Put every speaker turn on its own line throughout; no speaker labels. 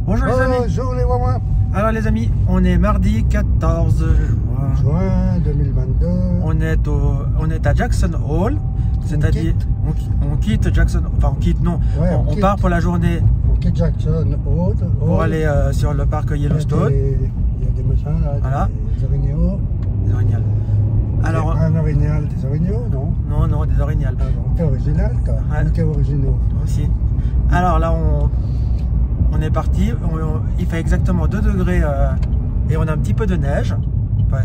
Bonjour les amis.
Bonjour les Wawa.
Alors les amis, on est mardi 14
juin 2022.
On est à Jackson Hole, c'est-à-dire on quitte Jackson, enfin on quitte non,
Ouais,
on part pour la journée
On quitte Jackson Hole.
pour aller sur le parc Yellowstone.
Il y a des machins là,
Voilà.
des orignaux.
Des orignals. Alors,
Un orignal, des orignaux, non?
non, des orignals.
Ah bon, t'es original toi.
Ouais.
Ou t'es originaux?
Aussi. Alors là, on est parti. Il fait exactement 2 degrés et on a un petit peu de neige. Enfin,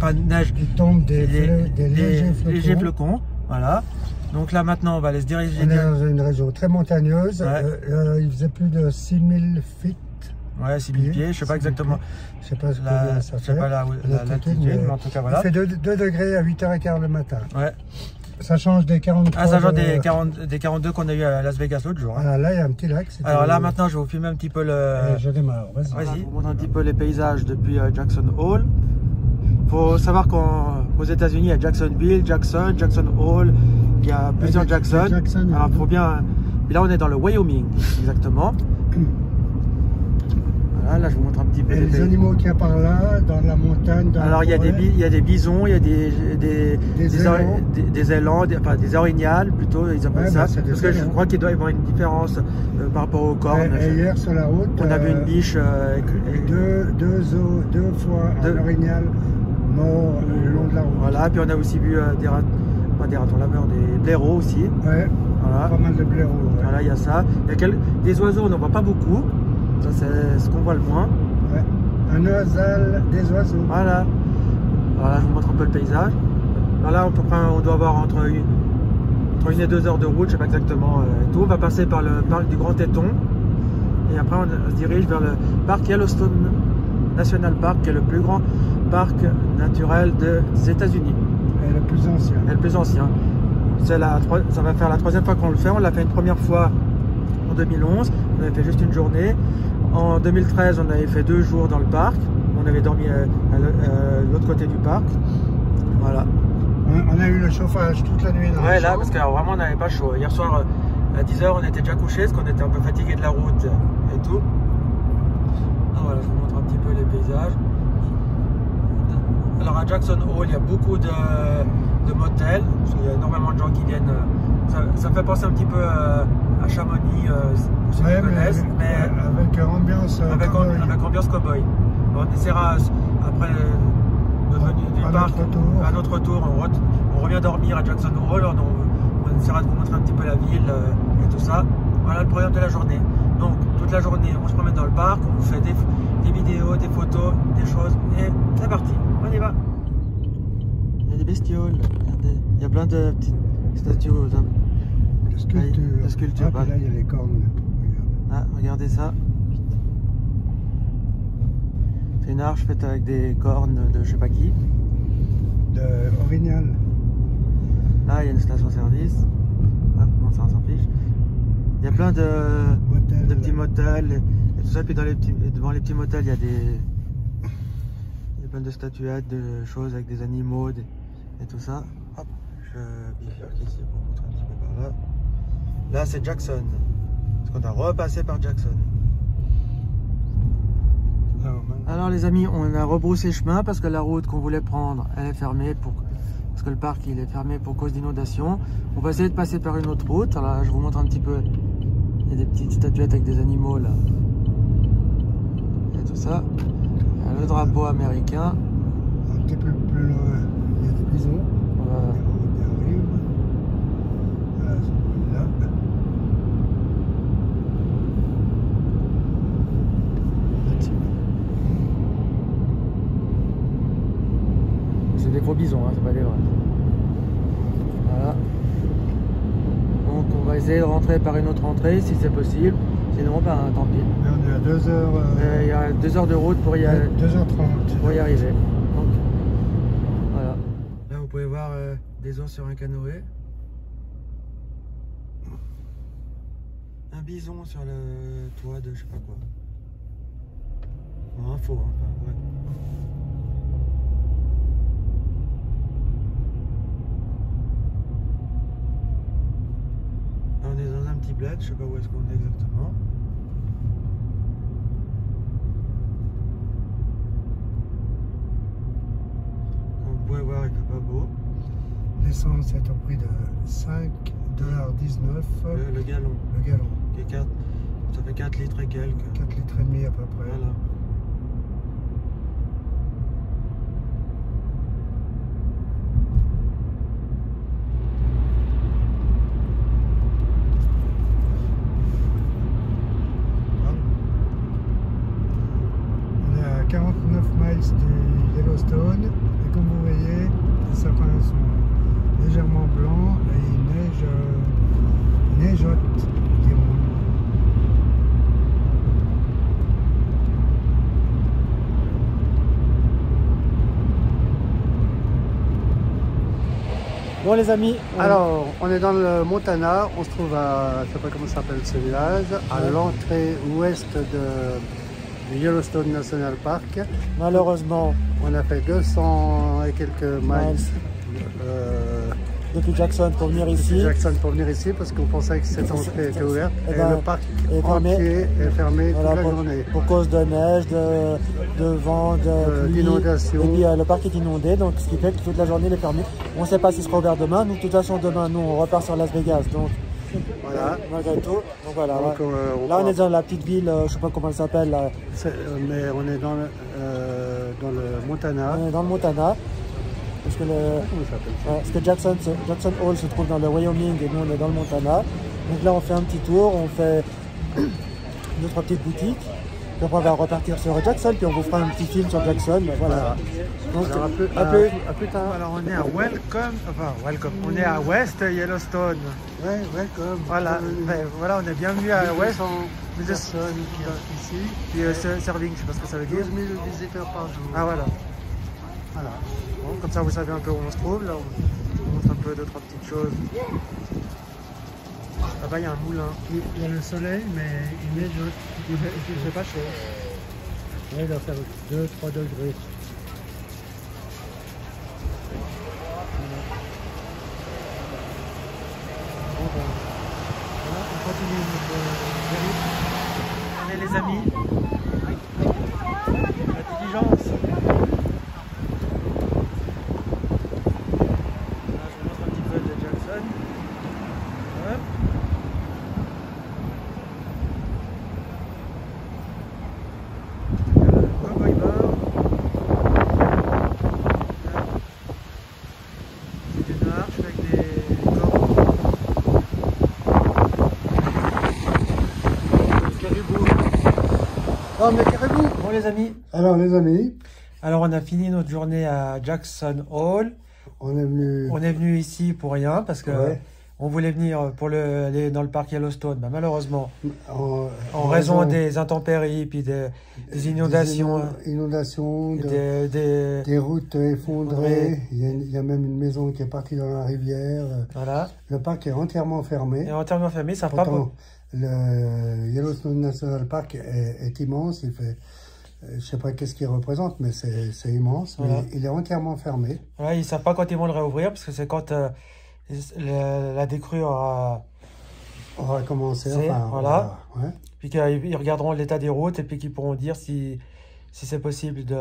pas de neige.
Il tombe des légers flocons.
Voilà. Donc là, maintenant, on va aller se diriger.
On est dans une région très montagneuse.
Ouais.
Il faisait plus de 6000 feet.
Ouais, 6000 pieds, je sais pas exactement.
Je sais pas ce que ça fait.
Je sais pas l'altitude, mais en tout cas, voilà.
Il fait 2 degrés à 8h15 le matin.
Ouais.
Ça change des 43.
Ah, ça change des 42 qu'on a eu à Las Vegas l'autre jour. Hein.
Ah, là, il y a un petit lac.
Alors là, maintenant, je vais vous filmer un petit peu le...
Je démarre, vas-y.
Vas-y. Je vous montre un petit peu les paysages depuis Jackson Hole. Faut savoir qu'aux États-Unis, il y a Jacksonville, Jackson Hole. Il y a plusieurs Jackson. Alors, faut bien... Et là, on est dans le Wyoming, exactement. Voilà, là, je vous montre un petit peu
les animaux qu'il y a par là, dans la montagne.
Alors, il y a des bisons, il y a des élans, des orignales plutôt, ils appellent ça. Parce que je crois qu'il doit y avoir une différence par rapport aux cornes.
Et hier, sur la route,
on a vu une biche.
deux fois un orignal mort le long de la route.
Voilà, puis on a aussi vu des ratons laveurs, des blaireaux aussi.
Ouais, voilà. Pas mal de blaireaux. Ouais.
Voilà, il y a ça. Il y a des oiseaux, on n'en voit pas beaucoup. Ça, c'est ce qu'on voit le moins.
Ouais. Un oisal, des oiseaux.
Voilà. Voilà, je vous montre un peu le paysage. Alors là, on doit avoir entre 1 et 2 heures de route, je sais pas exactement tout. On va passer par le parc du Grand Teton. Et après, on se dirige vers le parc Yellowstone National Park, qui est le plus grand parc naturel des États-Unis.
Et le plus ancien.
Et le plus ancien. Ça va faire la 3e fois qu'on le fait. On l'a fait une première fois en 2011. On avait fait juste une journée. En 2013, on avait fait 2 jours dans le parc. On avait dormi à l'autre côté du parc. Voilà.
On a eu le chauffage toute la nuit.
Ouais, là, parce que vraiment, on n'avait pas chaud. Hier soir, à 10 h, on était déjà couché parce qu'on était un peu fatigué de la route et tout. Ah, voilà, je vous montre un petit peu les paysages. Alors, à Jackson Hole, il y a beaucoup de motels. Il y a énormément de gens qui viennent. Ça me fait penser un petit peu à Chamonix, pour ceux qui connaissent, mais
avec ambiance
avec ambiance cowboy. On essaiera après de venir du parc à notre retour. On revient dormir à Jackson Hole. On essaiera de vous montrer un petit peu la ville et tout ça. Voilà le programme de la journée. Donc toute la journée, on se promène dans le parc, on vous fait des vidéos, des photos, des choses, et c'est parti. On y va. Il y a des bestioles. Regardez, il y a plein de petites statues. De sculptures.
Ah, là, il y a les cornes.
Ah, regardez ça. C'est une arche faite avec des cornes de je sais pas qui.
De orignal.
Là, il y a une station-service. Ah, non, ça, on s'en fiche. Il y a plein de petits motels et tout ça. Puis devant les petits motels, il y a plein de statuettes, de choses avec des animaux et tout ça. Hop, je bifurque ici pour vous montrer un petit peu par là. Là, c'est Jackson. Parce qu'on a repassé par Jackson. Alors les amis, on a rebroussé chemin parce que la route qu'on voulait prendre, elle est fermée parce que le parc il est fermé pour cause d'inondation. On va essayer de passer par une autre route. Alors là, je vous montre un petit peu. Il y a des petites statuettes avec des animaux là. Et tout ça. Il y a le drapeau américain.
Un petit peu plus loin, il y a des bisons. Voilà.
C'est des gros bisons, hein, c'est pas des vrais. Voilà. Donc on va essayer de rentrer par une autre entrée si c'est possible. Sinon, ben tant pis.
Et on est à 2 heures.
Il y a 2 heures de route pour y aller.
2h30.
Pour y arriver. Donc, voilà. Là vous pouvez voir des ours sur un canoë. Un bison sur le toit de je sais pas quoi. Non, info, hein, ouais. Là, on est dans un petit bled, je sais pas où est-ce qu'on est exactement.
L'essence est au prix de 5,19 $.
Le gallon.
Le gallon.
Ça fait 4 litres et quelques.
4 litres et demi à peu près.
Voilà.
On est à 49 miles du Yellowstone et comme vous voyez, les sapins sont légèrement blancs et il neigeote, dirons-nous.
Bon les amis,
Alors, on est dans le Montana, on se trouve à, je sais pas comment s'appelle ce village, à l'entrée ouest du Yellowstone National Park.
malheureusement,
On a fait 200 et quelques miles
depuis Jackson pour venir ici,
Jackson pour venir ici parce qu'on pensait que cette entrée était ouverte
Eh
et
ben,
le parc
est fermé.
entier est fermé
voilà,
toute la
pour,
journée.
pour cause de neige, de vent, de pluie,
d'inondation.
et puis le parc est inondé, donc ce qui fait que toute la journée il est fermé. On ne sait pas s'il sera ouvert demain. Nous, de toute façon, demain, nous, on repart sur Las Vegas, donc
Voilà.
malgré tout. Donc voilà.
Donc,
Là, on est dans la petite ville, je sais pas comment elle s'appelle.
mais on est dans le Montana.
On est dans le Montana. Parce que,
Comment ça s'appelle ça?
parce que Jackson Hole se trouve dans le Wyoming et nous on est dans le Montana. Donc là on fait un petit tour, on fait 2-3 petites boutiques. Puis après on va repartir sur Jackson, puis on vous fera un petit film sur Jackson. Voilà. Donc
Alors, à plus tard.
Alors on est à Welcome. On est à West Yellowstone.
Ouais, welcome.
Voilà, voilà, on est bienvenue à West.
Personnes qui sont ici.
Puis serving, je sais pas ce que ça veut
12
dire.
000 visiteurs par jour.
Ah voilà.
Voilà.
Bon, comme ça vous savez un peu où on se trouve. Là on montre un peu 2-3 petites choses. Là-bas il y a un moulin.
Il y a le soleil, mais il neigeote.
Il fait pas chaud.
Ouais, il doit faire 2-3 degrés.
Voilà, on continue notre périple. Allez les amis. La diligence. Là, je vous montre un petit peu de Jackson. Hop. Cowboy bar. C'est une arche avec des corps. Caribou.
Oh, mais caribou!
Bon les amis,
Alors, les amis,
alors on a fini notre journée à Jackson Hole.
on est venu.
On est venu ici pour rien parce que
Ouais.
on voulait venir pour aller dans le parc Yellowstone. Bah, malheureusement,
En
raison des intempéries puis des inondations,
inondations,
des
routes effondrées. Il y a même une maison qui est partie dans la rivière.
voilà,
Le parc est entièrement fermé.
et entièrement fermé, ça fera pas.
Pourtant, le Yellowstone National Park est immense. Il fait, je sais pas qu'est-ce qu'il représente, mais c'est immense.
Voilà.
Mais il est entièrement fermé.
Voilà, ils savent pas quand ils vont le réouvrir parce que c'est quand la décrue aura.
On va commencer.
C'est,
Enfin,
voilà.
Ouais.
Puis qu'ils regarderont l'état des routes et puis qu'ils pourront dire si c'est possible de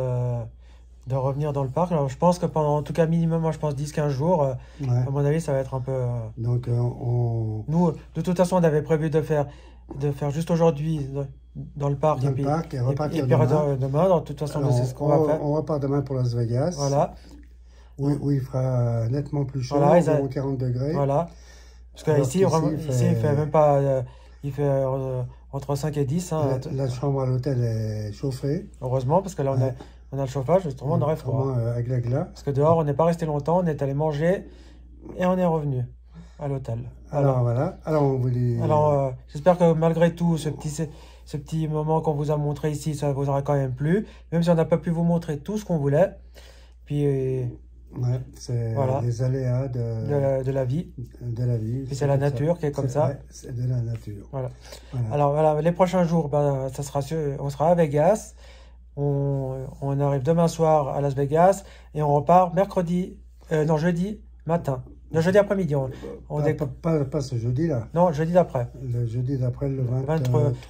revenir dans le parc. Alors je pense que pendant, en tout cas minimum, moi, je pense 10-15 jours,
Ouais.
à mon avis, ça va être un peu...
Donc,
Nous, de toute façon, on avait prévu de faire juste aujourd'hui dans le parc.
dans
et
le
puis,
parc et repartir
puis
demain.
demain. De toute façon,
Alors,
c'est ce qu'on va faire.
on repart demain pour Las Vegas.
Voilà.
Où il fera nettement plus chaud,
Voilà,
environ 40 degrés.
Voilà. Parce que
Alors
ici,
qu'ici,
vraiment,
il
ici, il fait même pas... il fait entre 5 et 10. Hein,
La chambre à l'hôtel est chauffée.
heureusement, parce que là, on a le chauffage. Autrement, on aurait froid.
Autrement, avec la glace.
Parce que dehors, on n'est pas resté longtemps. On est allé manger et on est revenu à l'hôtel.
Alors voilà. Alors on vous dit.
Alors, j'espère que malgré tout, ce petit moment qu'on vous a montré ici, ça vous aura quand même plu. Même si on n'a pas pu vous montrer tout ce qu'on voulait. Puis,
ouais, c'est
voilà.
les aléas
de la vie.
De la vie.
Puis c'est la nature qui est comme ça.
Ouais, c'est de la nature.
Voilà.
Voilà.
Alors voilà, les prochains jours, ben, on sera à Vegas. On arrive demain soir à Las Vegas et on repart jeudi matin. Non, jeudi après-midi.
Pas ce jeudi-là.
Non, jeudi d'après.
Le jeudi d'après, le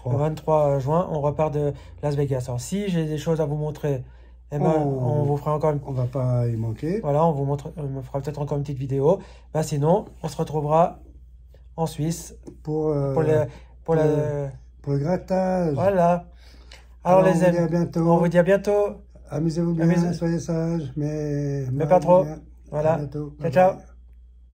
23 juin, on repart de Las Vegas. Alors si j'ai des choses à vous montrer Et ben, on vous fera encore
on va pas y manquer.
Voilà, on vous fera peut-être encore une petite vidéo. Ben, sinon, on se retrouvera en Suisse pour le
grattage.
Voilà. Alors les amis, on vous dit à bientôt.
Amusez-vous bien, soyez sages, mais
pas trop.
Bien.
Voilà.
À bientôt.
Ciao, ciao.